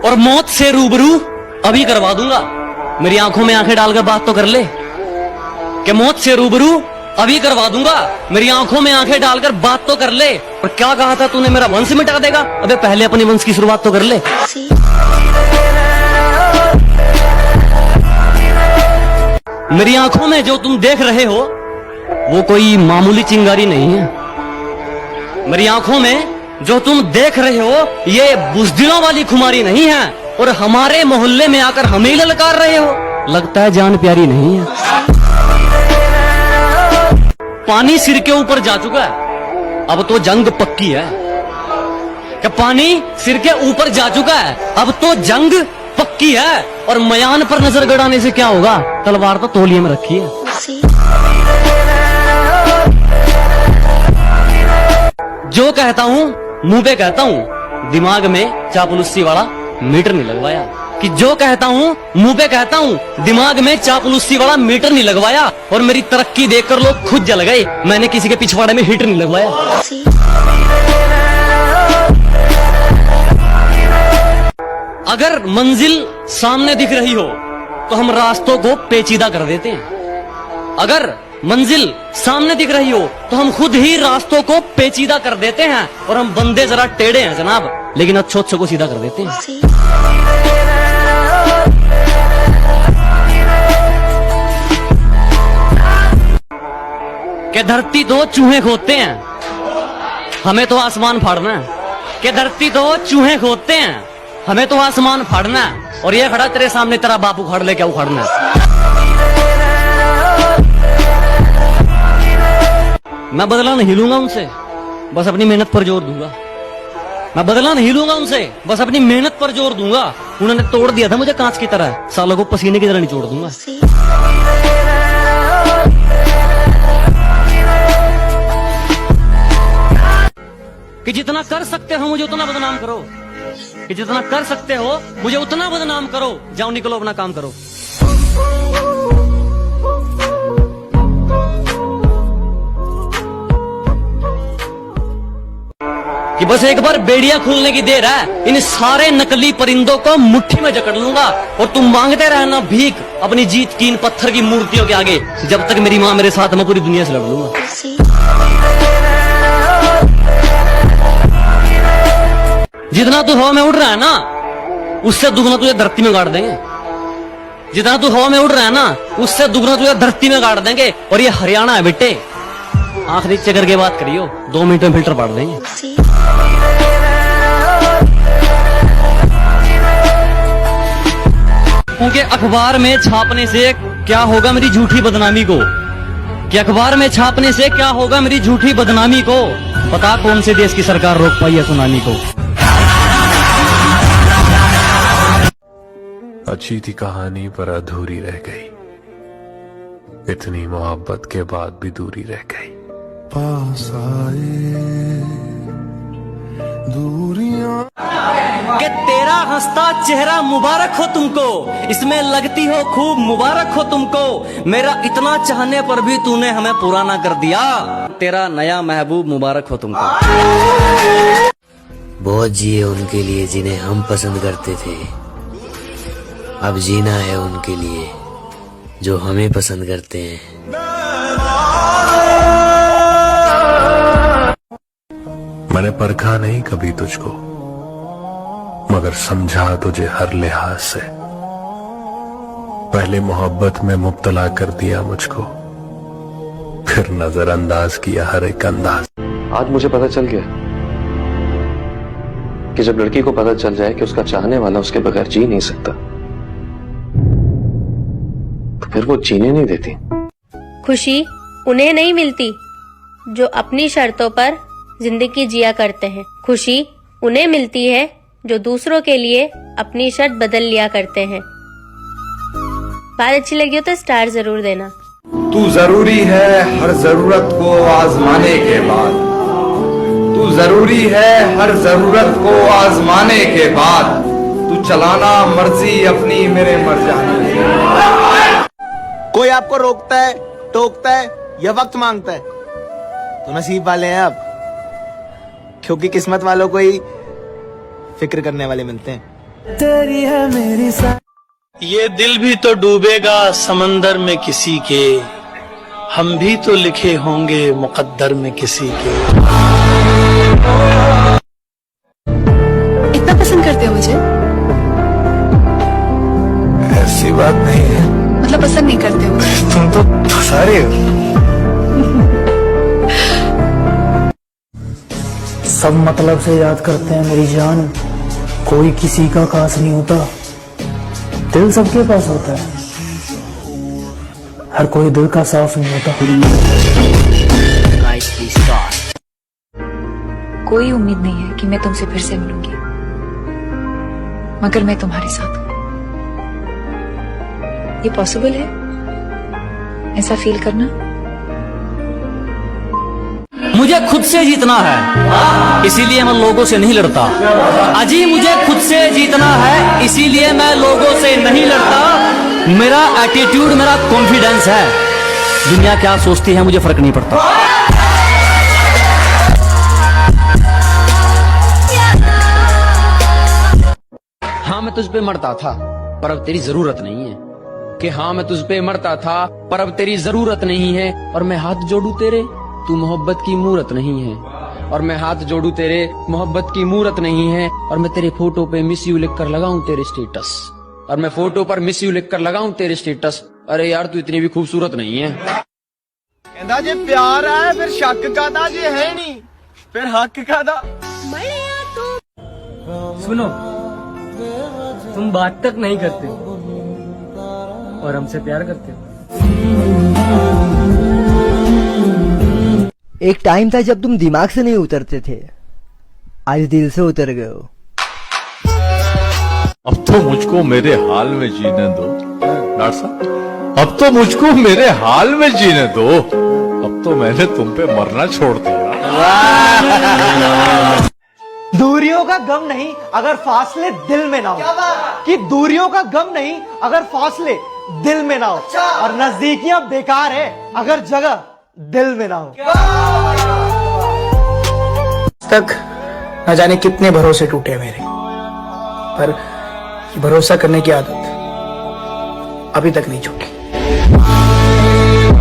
और मौत से रूबरू अभी करवा दूंगा। मेरी आंखों में आंखें डालकर बात तो कर ले कि मौत से रूबरू अभी करवा दूंगा। मेरी आंखों में आंखें डालकर बात तो कर ले। और क्या कहा था तूने, मेरा वंश मिटा देगा? अबे पहले अपनी वंश की शुरुआत तो कर ले। मेरी आंखों में जो तुम देख रहे हो वो कोई मामूली चिंगारी नहीं है। मेरी आंखों में जो तुम देख रहे हो ये बुज़दिलों वाली खुमारी नहीं है। और हमारे मोहल्ले में आकर हमें ही ललकार रहे हो, लगता है जान प्यारी नहीं है। पानी सिर के ऊपर जा चुका है, अब तो जंग पक्की है। कि पानी सिर के ऊपर जा चुका है, अब तो जंग पक्की है। और मयान पर नजर गड़ाने से क्या होगा, तलवार तो तौलिए में रखी है। जो कहता हूँ मुंह पे कहता हूँ, दिमाग में चापलूसी वाला मीटर नहीं लगवाया। कि जो कहता हूँ मुंह पे कहता हूँ, दिमाग में चापलूसी वाला मीटर नहीं लगवाया। और मेरी तरक्की देखकर लोग खुद जल गए, मैंने किसी के पिछवाड़े में हीटर नहीं लगवाया। अगर मंजिल सामने दिख रही हो तो हम रास्तों को पेचीदा कर देते हैं। अगर मंजिल सामने दिख रही हो तो हम खुद ही रास्तों को पेचीदा कर देते हैं। और हम बंदे जरा टेढ़े हैं जनाब, लेकिन अच्छों को सीधा कर देते हैं। कि धरती तो चूहे खोदते हैं, हमें तो आसमान फाड़ना है। कि धरती तो चूहे खोदते हैं, हमें तो आसमान फाड़ना है। और ये खड़ा तेरे सामने, तेरा बाप उखाड़ ले, क्या उखाड़ना है? मैं बदला नहीं लूंगा उनसे, बस अपनी मेहनत पर जोर दूंगा। मैं बदला नहीं लूंगा उनसे, बस अपनी मेहनत पर जोर दूंगा। उन्होंने तोड़ दिया था मुझे कांच की तरह, सालों को पसीने की तरह नहीं छोड़ दूंगा। कि जितना कर सकते हो मुझे उतना बदनाम करो, कि जितना कर सकते हो मुझे उतना बदनाम करो। जाओ निकलो, अपना काम करो। कि बस एक बार बेड़ियां खुलने की देर है, इन सारे नकली परिंदों को मुट्ठी में जकड़ लूंगा। और तुम मांगते रहना भीख अपनी जीत की इन पत्थर की मूर्तियों के आगे, जब तक मेरी माँ मेरे साथ, मैं पूरी दुनिया से लड़ लूंगा। जितना तू हवा में उड़ रहा है ना, उससे दुगना तुझे धरती में गाड़ देंगे। जितना तू हवा में उड़ रहा है ना, उससे दुगना तुझे धरती में गाड़ देंगे। और ये हरियाणा है बेटे, आंख नीचे करके बात करियो, 2 मिनट में फिल्टर पाड़ देंगे। क्योंकि अखबार में छापने से क्या होगा मेरी झूठी बदनामी को, कि अखबार में छापने से क्या होगा मेरी झूठी बदनामी को। पता कौन से देश की सरकार रोक पाई है सुनामी को। अच्छी थी कहानी पर अधूरी रह गई, इतनी मोहब्बत के बाद भी दूरी रह गई। पास आए दूरियां। कि तेरा हंसता चेहरा मुबारक हो तुमको, इसमें लगती हो खूब मुबारक हो तुमको। मेरा इतना चाहने पर भी तूने हमें पूरा ना कर दिया, तेरा नया महबूब मुबारक हो तुमको। बहुत जिए उनके लिए जिन्हें हम पसंद करते थे, अब जीना है उनके लिए जो हमें पसंद करते हैं। मैंने परखा नहीं कभी तुझको, मगर समझा तुझे हर लिहाज से। पहले मोहब्बत में मुब्तला कर दिया मुझको, फिर नजरअंदाज किया हर एक अंदाज। आज मुझे पता चल गया कि जब लड़की को पता चल जाए कि उसका चाहने वाला उसके बगैर जी नहीं सकता, तो फिर वो जीने नहीं देती। खुशी उन्हें नहीं मिलती जो अपनी शर्तों पर जिंदगी जिया करते हैं। खुशी उन्हें मिलती है जो दूसरों के लिए अपनी शर्त बदल लिया करते हैं। बात अच्छी लगी हो तो स्टार जरूर देना। तू जरूरी है हर जरूरत को आजमाने के बाद, तू जरूरी है हर जरूरत को आजमाने के बाद, तू चलाना मर्जी अपनी मेरे मर जाने। कोई आपको रोकता है, टोकता है या वक्त मांगता है तो नसीब वाले हैं आप, क्योंकि किस्मत वालों को ही फिक्र करने वाले मिलते हैं। ये दिल भी तो डूबेगा समंदर में किसी के, हम भी तो लिखे होंगे मुकद्दर में किसी के। इतना पसंद करते हो मुझे? ऐसी बात नहीं है, मतलब पसंद नहीं करते हो? तुम तो सारे हो। सब मतलब से याद करते हैं मेरी जान, कोई किसी का खास नहीं होता, दिल सबके पास होता है, हर कोई दिल का साफ नहीं होता। कोई उम्मीद नहीं है कि मैं तुमसे फिर से मिलूंगी, मगर मैं तुम्हारे साथ हूं। ये पॉसिबल है ऐसा फील करना? मुझे खुद से जीतना है, इसीलिए मैं लोगों से नहीं लड़ता। अजी मुझे खुद से जीतना है, इसीलिए मैं लोगों से नहीं लड़ता। मेरा एटीट्यूड, मेरा कॉन्फिडेंस है। दुनिया क्या सोचती है मुझे फर्क नहीं पड़ता। हाँ मैं तुझ पे मरता था पर अब तेरी जरूरत नहीं है, कि हाँ मैं तुझ पे मरता था पर अब तेरी जरूरत नहीं है। और मैं हाथ जोड़ू तेरे, तू मोहब्बत की मूरत नहीं है। और मैं हाथ जोड़ू तेरे, मोहब्बत की मूरत नहीं है। और मैं तेरे फोटो पे मिस यू लिख कर लगाऊं तेरे स्टेटस, और मैं फोटो पर मिस यू लिख कर लगाऊं तेरे स्टेटस। अरे यार तू इतनी भी खूबसूरत नहीं है। कहता जे प्यार है फिर शक का था, जे है नहीं फिर हक का था। सुनो, तुम बात तक नहीं करते और हमसे प्यार करते हो। एक टाइम था जब तुम दिमाग से नहीं उतरते थे, आज दिल से उतर गए हो। अब तो मुझको मेरे हाल में जीने दो डॉक्टर साहब, अब तो मुझको मेरे हाल में जीने दो। अब तो मैंने तुम पे मरना छोड़ दिया। दूरियों का गम नहीं अगर फासले दिल में ना हो, कि दूरियों का गम नहीं अगर फासले दिल में ना हो, और नजदीकियां बेकार है अगर जगह दिल में ना हो। तक न जाने कितने भरोसे टूटे मेरे, पर भरोसा करने की आदत अभी तक नहीं छूटी।